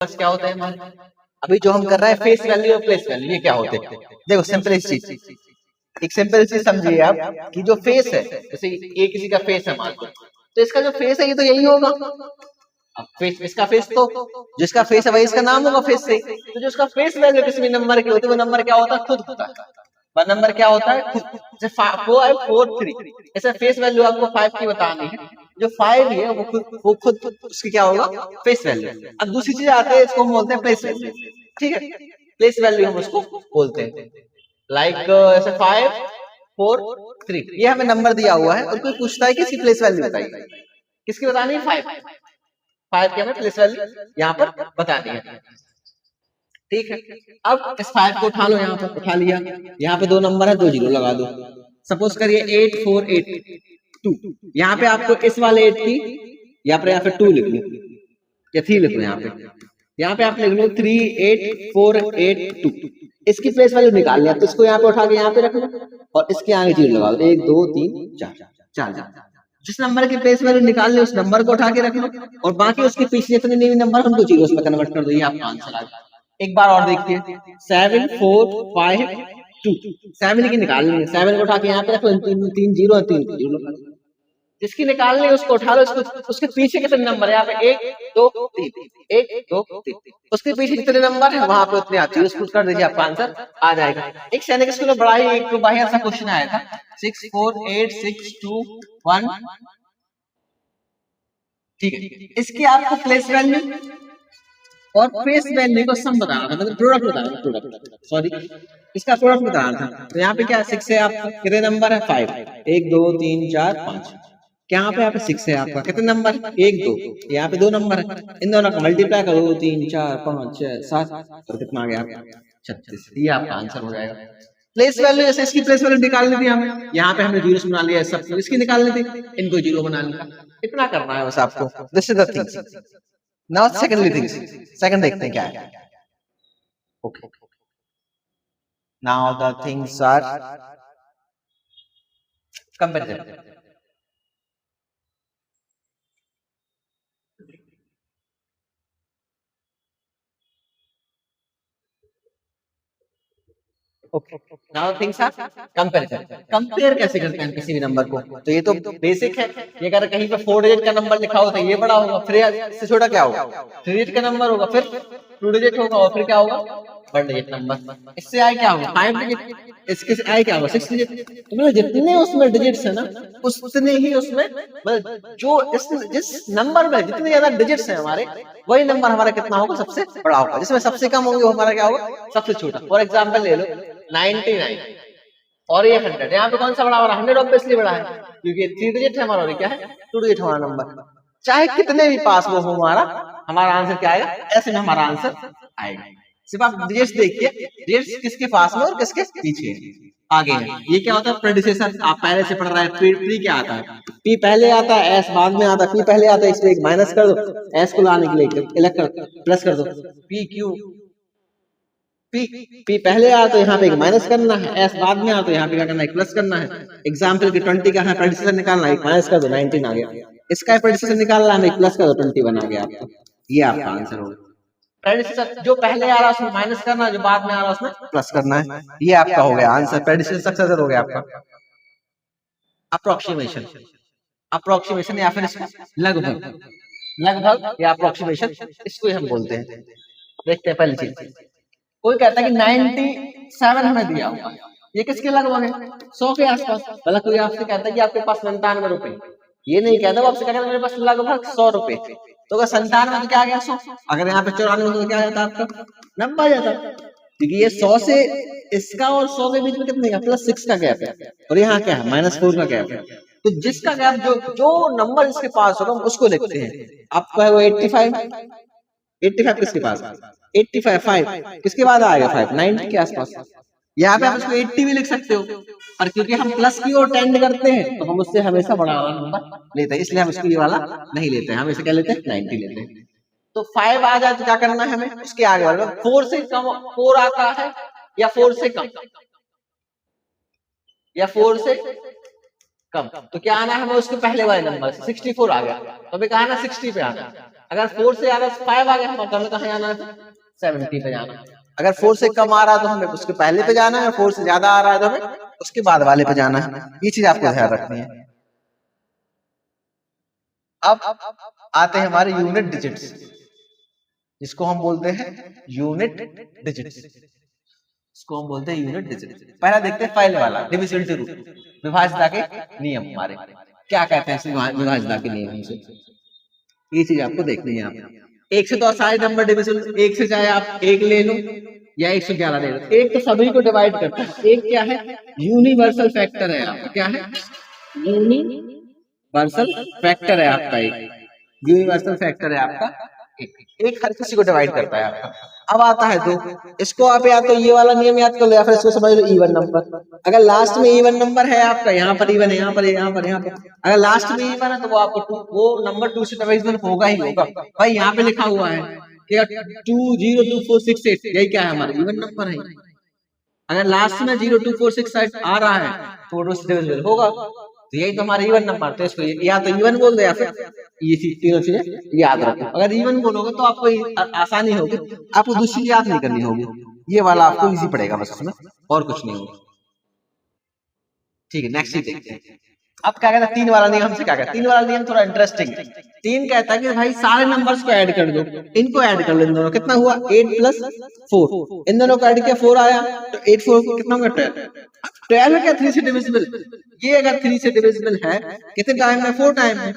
बस क्या होता है हमारे, अभी जो हम कर रहे हैं फेस वैल्यू और प्लेस वैल्यू, ये क्या होते हैं? देखो सिंपल चीज, एक सिंपल चीज समझिए आप कि जो फेस है, जैसे ये किसी का फेस है मान लो, तो इसका जो फेस है ये तो यही होगा। अब फेस, इसका फेस तो जिसका फेस है वही इसका नाम होगा फेस से। तो जो उसका फेस वैल्यू किसी भी नंबर की होती है वो नंबर क्या होता है? खुद होता है। वह नंबर क्या होता है? खुद। जैसे 443, ऐसे फेस वैल्यू आपको 5 की बतानी है, जो 5 है वो खुद उसकी क्या होगा? Face value. अब दूसरी चीज आती है, इसको हम बोलते हैं प्लेस वैल्यू। ठीक है, प्लेस वैल्यू हम उसको बोलते हैं। लाइक ऐसे 543, ये हमें नंबर दिया हुआ है और कोई पूछता है कि इसकी प्लेस वैल्यू बताइए, किसकी बतानी है? 5 की हमें प्लेस वैल्यू यहाँ पर बतानी है। ठीक है, अब इस 5 को उठा लो, यहाँ पर उठा लिया, यहाँ पे 2 नंबर है, 2 जीरो लगा दो। सपोज करिए 8482, यहाँ पे आपको इस वाले 8 की यहाँ पे 2 लिख लो या 3 लिख लो, यहाँ पे आप लिख लो 38482, इसकी प्लेस वैल्यू निकाल लिया, तो इसको यहाँ पे उठा के यहाँ पे रख लो और इसके आगे जीरो लगा दो, 1 2 3 4। जिस नंबर की प्लेस वैल्यू निकाल ली उस नंबर को उठा के रख लो और बाकी उसके पीछे जितने भी नंबर उनको जीरो में कन्वर्ट कर दो, ये आपका आंसर आ गया। एक बार और देखिए, 7452, 7 की निकालनी है, 7 को उठा के यहाँ पे रख लो, 3 जीरो 3 जीरो, जिसकी निकालनी है उसको उठा लो, उसके पीछे कितने नंबर है? यहाँ पे 1 2 3, 1 2 3, उसके पीछे जितने नंबर है वहां पे उतने आती है, उसको कर दीजिए, आपका आंसर आ जाएगा। एक सैनिक स्कूल में बड़ा ही एक बाहर सा क्वेश्चन आया था, 64861, ठीक है, इसकी आपको प्लेस वैल्यू और फेस वैल्यू को सम बताना था, मतलब प्रोडक्ट बताना था, प्रोडक्ट सॉरी इसका प्रोडक्ट बताना था। तो यहाँ पे क्या 6 है आपका, कितने नंबर है? 5, 1 2 3 4 5, यहाँ पे 6 है आपका, कितने नंबर? 1 2, यहाँ पे 2 नंबर है, इन दोनों का मल्टीप्लाई करो, 3 4 5 6 7, तो कितना आ गया आपका? 36। ये आपका आंसर हो जाएगा। प्लेस वैल्यू, जैसे इसकी प्लेस वैल्यू निकालनी थी हमें, यहाँ पे हमने जीरो बना लिया, सब इसकी निकालनी थी, इनको जीरो बना लिया, इतना करना है बस आपको। This is the thing. Now secondly things, second देखते हैं क्या है। Okay, now the things are comparison. Okay, now things are comparison. Compare कैसे करते हैं किसी भी नंबर को? तो ये तो बेसिक है, ये अगर कहीं पे 4 डिजिट का नंबर लिखा हो तो ये बड़ा होगा, फिर इससे छोटा क्या होगा? 3 डिजिट का नंबर होगा, फिर 2 डिजिट होगा और फिर क्या होगा? 1 डिजिट नंबर। इससे आई क्या होगा? 5 डिजिट। इसके से आई क्या होगा? 6 डिजिट। तो मतलब जितने उसमें डिजिट्स है ना, उतने ही उसमें मतलब जो जिस नंबर में जितने ज्यादा डिजिट्स हैं हमारे, वही नंबर हमारा कितना होगा? सबसे बड़ा होगा। जिसमें सबसे कम होंगे वो हमारा क्या होगा? सबसे छोटा। फॉर एग्जाम्पल ले लो 99 और ये 100, यहाँ पे कौन सा बड़ा हो रहा है? 100 ऑब्वियसली बड़ा है, क्योंकि 3 डिजिट है हमारा और क्या है? 2 डिजिट हमारा नंबर। चाहे कितने भी पास वो हो हमारा आंसर क्या आएगा? ऐसे में हमारा आंसर आएगा। सिर्फ आप डिजिट्स देखिए, डिजिट्स किसके पास में और किसके पीछे आगे है। ये क्या होता है? प्रेडिसेसर। आप पहले से पढ़ रहे हैं, प्री क्या आता है? पी पहले आता है, एस बाद में आता है, पी पहले आता है, इसमें एक माइनस कर दो, एस को लाने के लिए इलेक्ट कर प्लस कर दो, पी क्यू पी पहले आ तो यहाँ पे एक माइनस करना है, एस बाद में आ तो यहाँ पे क्या करना है? प्लस करना है। एग्जाम्पल की 20 का है प्रेडिसेसर निकालना है, एक माइनस कर दो, 19 आ गया। इसका प्रेडिसेसर निकालना है, एक प्लस कर दो, 21 आ गया आपका। ये आपका आंसर होगा। प्रेडिसेसर जो पहले आ रहा है उसमें माइनस करना है, जो बाद में आ रहा है उसमें प्लस करना है। ये आपका हो गया आंसर, प्रेडिसेसर सक्सेसर हो गया आपका। अप्रोक्सीमेशन, अप्रोक्सीमेशन या फिर लगभग, लगभग या अप्रोक्सीमेशन, इसको हम बोलते हैं। देखते हैं पहली चीज, कोई कहता है कि 97 हमें दिया हुआ, ये किसके लगभग है? 100 के आसपास। मतलब कोई आपसे कहता है कि आपके पास 97 रुपए, ये नहीं कहता, वो आपसे कहता है मेरे पास लगभग 100 रुपए। तो अगर 97 तो क्या आ गया? 100। अगर यहाँ पे 94 तो क्या आता आपका? 90 आ जाता, क्योंकि ये 100 से इसका और 100 के बीच में कितने का? +6 का गैप है, और यहाँ क्या है? -4 का गैप है। तो जिसका गैप जो नंबर इसके पास होगा उसको लिखते हैं। आपका है वो 85, 85 किसके पास? 85 5 किसके बाद आएगा? 5 90 के आसपास। यहाँ पे आप इसको 80 भी लिख सकते हो, और क्योंकि हम प्लस की ओर टेंड करते हैं तो हम उससे हमेशा बड़ा वाला नंबर लेते हैं, इसलिए हम इसको ये वाला नहीं लेते हैं, हम इसे क्या लेते हैं? 90 लेते हैं। तो 5 आ जाए तो क्या करना है हमें? उसके आगे वाला 4 से कम, 4 आता है या 4 से कम, या 4 से कम, तो क्या आना है हमें? उसके पहले वाले नंबर 64 आ गया, तो अभी कहा ना 60 पे आना। अगर 4 से ज्यादा 5 आ गया मतलब हमें कहाँ जाना है, 70 पे जाना है। अगर 4 से कम आ रहा है तो हमें उसके पहले पे जाना है, 4 से ज्यादा आ रहा है तो हमें उसके बाद वाले पे जाना है। ये चीज आपको ध्यान रखनी है। अब आते हैं हमारे यूनिट डिजिट्स, जिसको हम बोलते हैं यूनिट डिजिट्स, इसको हम बोलते हैं यूनिट डिजिट। पहला देखते हैं पहले वाला डिविजिबिलिटी रूल, विभाज्यता के नियम। हमारे क्या कहते हैं विभाज्यता के नियम से, ये चीज आपको देखनी है। आप एक से तो सारे नंबर डिविजिबल, एक से चाहे आप एक ले लो या 111 ले लो, एक तो सभी को डिवाइड करता है। एक क्या है, यूनिवर्सल फैक्टर है आपका, क्या है, यूनिवर्सल फैक्टर है आपका, एक यूनिवर्सल फैक्टर है आपका, एक हर किसी को डिवाइड करता है आपका। अब आता है दो, इसको आप या तो ये वाला नियम याद कर लो या फिर इसको समझ लो इवन नंबर। अगर लास्ट में इवन नंबर है आपका, यहाँ पर इवन है, यहाँ पर यहाँ पर यहाँ पर, अगर लास्ट में इवन है तो वो आपको वो नंबर 2 से डिविजिबल होगा ही होगा। भाई यहाँ पे लिखा हुआ है कि 202468, यही क्या है हमारा इवन नंबर है। अगर लास्ट में 02468 आ रहा है तो 2 से डिविजिबल होगा, तो यही तो हमारा इवन नंबर। तो इसको या तो इवन बोल दो या फिर ये तीनों चीजें याद रखो। अगर इवन बोलोगे तो आपको आसानी होगी, आपको दूसरी याद नहीं करनी होगी, ये वाला आपको इजी पड़ेगा बस, उसमें और कुछ नहीं होगा। ठीक है, नेक्स्ट देखते हैं। अब क्या कहता है 3 वाला नियम, हमसे क्या कहता है 3 वाला नियम, थोड़ा इंटरेस्टिंग। 3 कहता है कि भाई सारे नंबर्स को ऐड कर दो, इनको ऐड कर लो, इन दोनों कितना हुआ 8 + 4, इन दोनों को ऐड किया 4 आया, तो 8 4 को कितना होगा 12। 12 है क्या 3 से डिविजिबल, ये अगर 3 से डिविजिबल है कितने टाइम में, 4 टाइम में,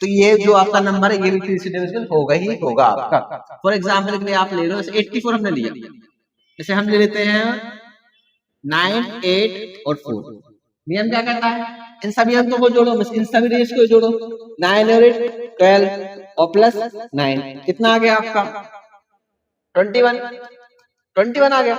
तो ये जो आपका नंबर है ये भी 3 से डिविजिबल होगा ही होगा आपका। फॉर एग्जाम्पल के लिए आप ले लो 84 हमने लिया, जैसे हम ले लेते हैं 9 8 और 4। नियम क्या कहता है, इन सभी अंकों को जोड़ो, इन सभी रेस को जोड़ो, 9 और 8 12 और प्लस 9 कितना आ गया आपका 21 आ गया।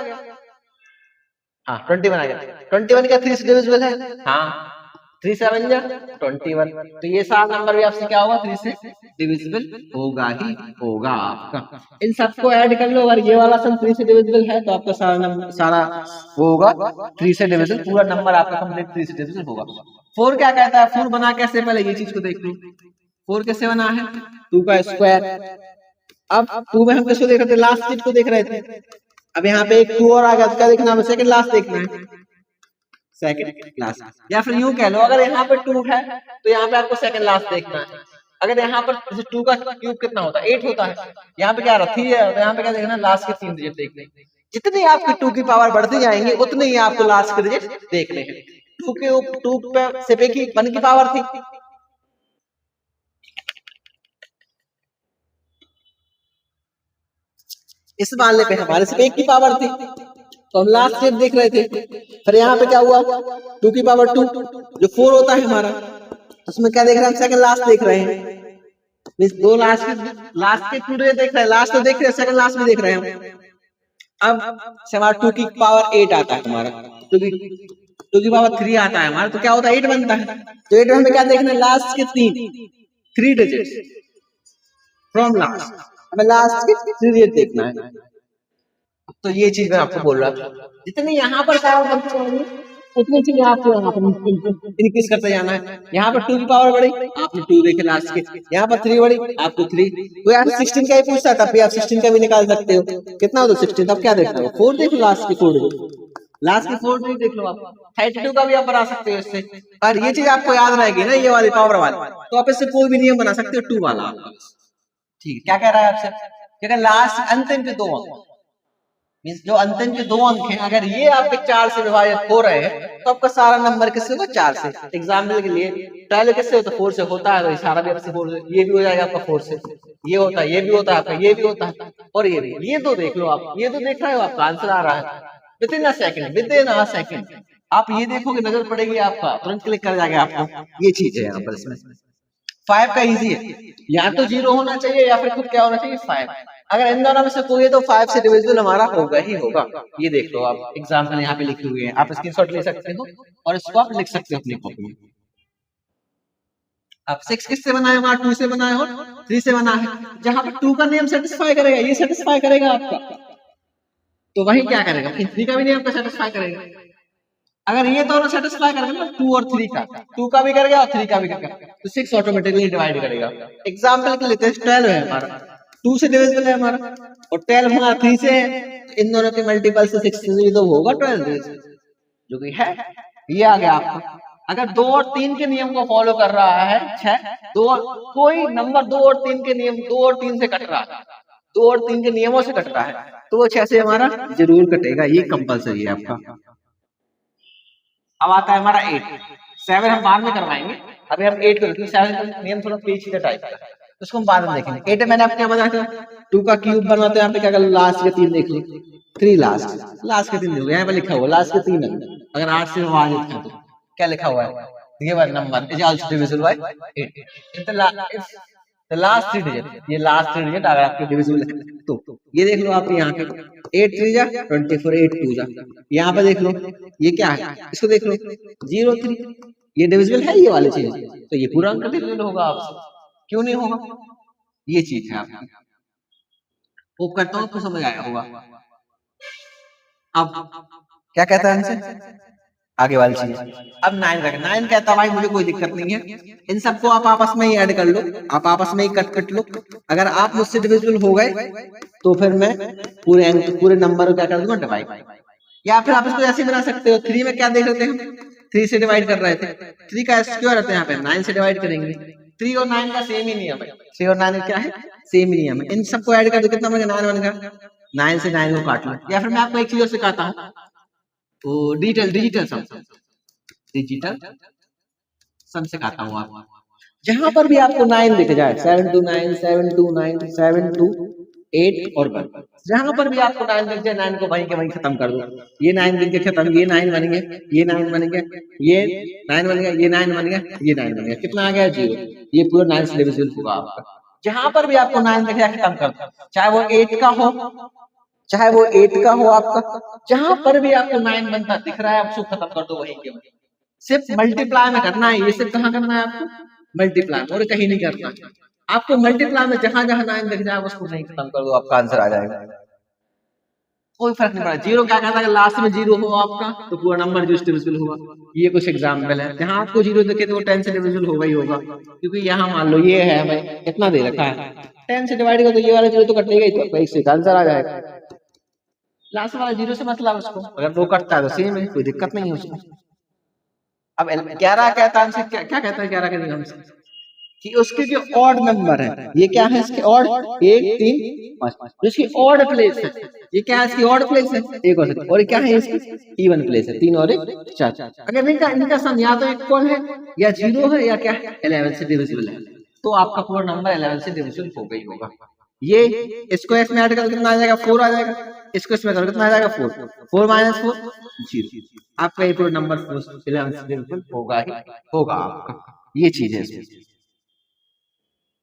हाँ 21 आ गया। 21 क्या 3 से डिविजिबल है, हाँ 3 से 7 जा 21, तो ये सारा नंबर भी आपसे क्या होगा 3 से डिविजिबल होगा ही होगा आपका। इन सबको ऐड कर लो, अगर ये वाला सम 3 से डिविजिबल है तो आपका सारा नंबर सारा वो होगा 3 से डिविजिबल, पूरा नंबर आपका कंप्लीट 3 से डिविजिबल होगा। 4 क्या कहता है, 4 बना कैसे, पहले ये चीज को देख लो, 4 कैसे बना है 2 का स्क्वायर। अब 2 में हम किसको देख रहे थे, लास्ट चीज को देख रहे थे। अब यहाँ पे एक 2 और आ गया, उसका देखना है, सेकंड लास्ट देखना है, सेकंड लास्ट। या फिर यूं कह लो अगर यहाँ पे 2 है तो यहाँ पे आपको सेकंड लास्ट देखना है। अगर यहाँ पर 2 का क्यूब कितना होता है 8 होता है, यहाँ पे क्या 3 है, तो यहाँ पे क्या देखना लास्ट के 3 डिजिट देखने। जितनी आपकी 2 की पावर बढ़ती जाएंगी उतनी ही आपको लास्ट के डिजिट देखने हैं। 2 पे सिर्फ एक ही 1 की पावर थी, इस मामले पे हमारे सिर्फ 1 की पावर थी तो हम लास्ट स्टेप देख रहे थे। फिर यहाँ पे क्या हुआ 2 की पावर 2 जो 4 होता है हमारा, उसमें क्या देख रहे हैं हम सेकंड लास्ट देख रहे हैं। दो लास्ट के 2 देख रहे हैं, लास्ट तो देख रहे हैं, सेकंड लास्ट भी देख रहे हैं। अब हमारा 2 की पावर 8 आता है हमारा, 2 की पावर 3 आता है हमारा, तो क्या होता है 8 बनता है। तो 8 में हमें क्या देखना है लास्ट के 3 डिजिट फ्रॉम लास्ट, हमें लास्ट के 3 डिजिट देखना है। तो ये चीज मैं आपको बोल रहा था, जितनी यहाँ पर पावर बढ़ती जाएगी उतनी चीज आपको यहाँ पर इंक्रीज करते जाना है। यहाँ पर 2 की पावर बढ़ी आपने 2 देखे लास्ट के, यहाँ पर 3 बढ़ी आपको 3, कोई आप 16 का ही पूछता तब भी आप 16 का भी निकाल सकते हो, कितना हो तो 16, तब क्या देखना हो 4 देख लो, लास्ट की 4 लास्ट की 4 नहीं देख लो, आप 32 का भी आप बना सकते हो इससे। और ये चीज आपको याद रहेगी ना, ये वाली पावर वाली, तो आप इससे कोई भी नियम बना सकते हो 2 वाला। ठीक है, क्या कह रहा है आपसे, क्योंकि लास्ट अंतिम के 2 अंक मींस जो अंतिम के 2 अंक हैं अगर ये आपके 4 से विभाजित हो रहे हैं तो आपका सारा नंबर किससे होगा 4 से। एग्जाम्पल के लिए पहले किससे होता है 4 से होता है, तो सारा भी आपसे 4 से, ये भी हो जाएगा आपका 4 से, ये होता है, ये भी होता है आपका, ये भी होता है और ये भी। ये तो देख लो आप, ये तो देख रहे हो, आपका आंसर आ रहा है विद इन अ सेकंड। आप ये देखोगे नजर पड़ेगी आपका, तुरंत क्लिक कर जाएगा आपको। ये चीज है यहाँ पर इसमें 5 का इजी है, या तो 0 होना चाहिए या फिर खुद क्या होना चाहिए 5। अगर इन दोनों में से कोई है तो 5 से डिविजिबल हमारा होगा ही होगा। ये देख लो आप, एग्जाम्पल यहाँ पे लिखे हुए हैं, आप स्क्रीनशॉट ले सकते हो और इसको आप लिख सकते हो अपनी कॉपी में। अब 6 किससे बना है हमारा 2 से बना है और 3 से बना है। जहां पर 2 का नियम सेटिस्फाई करेगा, ये सेटिस्फाई करेगा आपका, तो वही क्या करेगा 3 का भी नियम को सेटिस्फाई करेगा। अगर ये दोनों सेटिस्फाई करेंगे ना 2 और 3 का, 2 का भी कर गया और 3 का भी कर गया, तो 6 ऑटोमेटिकली डिवाइड करेगा। एग्जाम्पल के लेते हैं 12 है हमारा, 2 से डिविजिबल है हमारा, और 12 हमारा 3 से है, तो इन दोनों के मल्टीपल से 6 से तो होगा 12 जो कि है। ये आ गया आपका। अगर 2 और 3 के नियम को फॉलो कर रहा है 6, कोई नंबर 2 और 3 के नियम 2 और 3 से कट रहा है, 2 और 3 के नियमों से कट रहा है, तो वो 6 से हमारा जरूर कटेगा, ये कंपलसरी है आपका। अब आता है हमारा 8, 7 हम बाद में करवाएंगे, अभी हम 8 को देखेंगे। 7 का नियम थोड़ा पेचीदा टाइप का है, उसको हम बाद में देखेंगे। 8 मैंने आपको क्या बताया था, 2 का क्यूब बनाते हैं, यहाँ पे क्या कर लास्ट के 3 देख लो, 3 लास्ट के 3 देखो, यहाँ पे लिखा हुआ लास्ट के 3 है। अगर 8 से आगे लिखा तो क्या लिखा हुआ है, given number is also divisible by 8, it's the last 3 digit, ये लास्ट 3 डिजिट अगर आपके डिविजिबल है तो ये देख लो आप यहाँ पे 8 3 जा 24, 8 2 जा, यहाँ पे देख लो ये क्या है, इसको देख लो 0 3, ये डिविजिबल है ये वाली चीज, तो ये पूरा अंक डिविजिबल होगा आपसे, क्यों नहीं होगा, ये चीज है आपकी। वो करता हूँ आपको समझ आया होगा। अब क्या कहता है इनसे आगे वाली चीज, अब 9 रख, 9 कहता है भाई मुझे कोई दिक्कत नहीं है, इन सबको आप आपस में ही ऐड कर लो, आप आपस में ही कट लो, अगर आप मुझसे डिविजिबल हो गए तो फिर मैं पूरे नंबर को क्या कर दूंगा डिवाइड, या फिर आप इसको ऐसे बना सकते हो। 3 में क्या देख रहे थे हम, 3 से डिवाइड कर रहे थे, 3 का स्क्वायर रहता है यहाँ पे 9 से डिवाइड करेंगे, 3 और 9 का सेम ही नियम है, 3 और 9 क्या है सेम ही नियम है, इन सबको ऐड कर दो कितना बनेगा 9 बनेगा, 9 से 9 को काट लो। या फिर मैं आपको एक चीज और सिखाता हूँ, तो डिजिटल सम सिखाता हूँ आपको, जहां पर भी आपको 9 दिख जाए 7 2 9 7 2 9 7 2 8 और 1, जहां पर भी आपको 9 दिख जाए 9 को वहीं के वहीं खत्म कर दो, ये 9 दिख के खत्म, ये 9 बन गया, ये 9 बन गया, ये 9 बन गया, ये 9 बन गया, ये 9 बन गया, कितना आ गया 0, ये पूरा 9 से डिविजिबल होगा आपका। जहां पर भी आपको 9 दिख जाए खत्म कर दो, चाहे वो 8 का हो चाहे वो 8 का हो आपका, जहां पर भी आपको 9 बनता दिख रहा है आप उसको खत्म कर दो वहीं के वहीं। सिर्फ मल्टीप्लाई में करना है, ये सिर्फ कहाँ करना है आपको मल्टीप्लाई, और कहीं नहीं करना, आपको मल्टीप्लाई में जहां जहां 9 दिख जाए उसको नहीं खत्म कर दो, आपका आंसर आ जाएगा, कोई फर्क नहीं पड़ा। 0 क्या कहता है, लास्ट में 0 हो आपका तो पूरा नंबर जो डिविजिबल होगा। ये कुछ एग्जाम्पल है जहां आपको 0 दिखे तो वो 10 से डिविजिबल होगा ही होगा, क्योंकि यहाँ मान लो ये है हमें कितना दे रखा है 10 से डिवाइड कर, तो ये वाला 0 तो कटेगा ही, तो एक से आंसर आ जाएगा। लास्ट वाला 0 से मतलब उसको, अगर वो कटता है तो सेम है, कोई दिक्कत नहीं है उसको। अब 11 कहता है क्या कहता है 11 के नियम से, कि उसके जो ऑड नंबर है, ये क्या है इसके ऑड 1 3 5, जिसकी ऑड प्लेस है, ये क्या है इसकी ऑड प्लेस है 1 और क्या है इसकी इवन प्लेस है 3 और 1 4। अगर इनका सम या तो इक्वल है या 0 है या क्या है 11 से डिविजिबल है, तो आपका पूरा नंबर 11 से डिविजिबल हो गई होगा। ये इसको इसमें ऐड कर कितना आ जाएगा 4 आ जाएगा, इसको इसमें कर कितना आ जाएगा 4 माइनस 4 0, आपका ये पूरा नंबर 11 से डिविजिबल होगा ही होगा आपका, ये चीज है इसमें।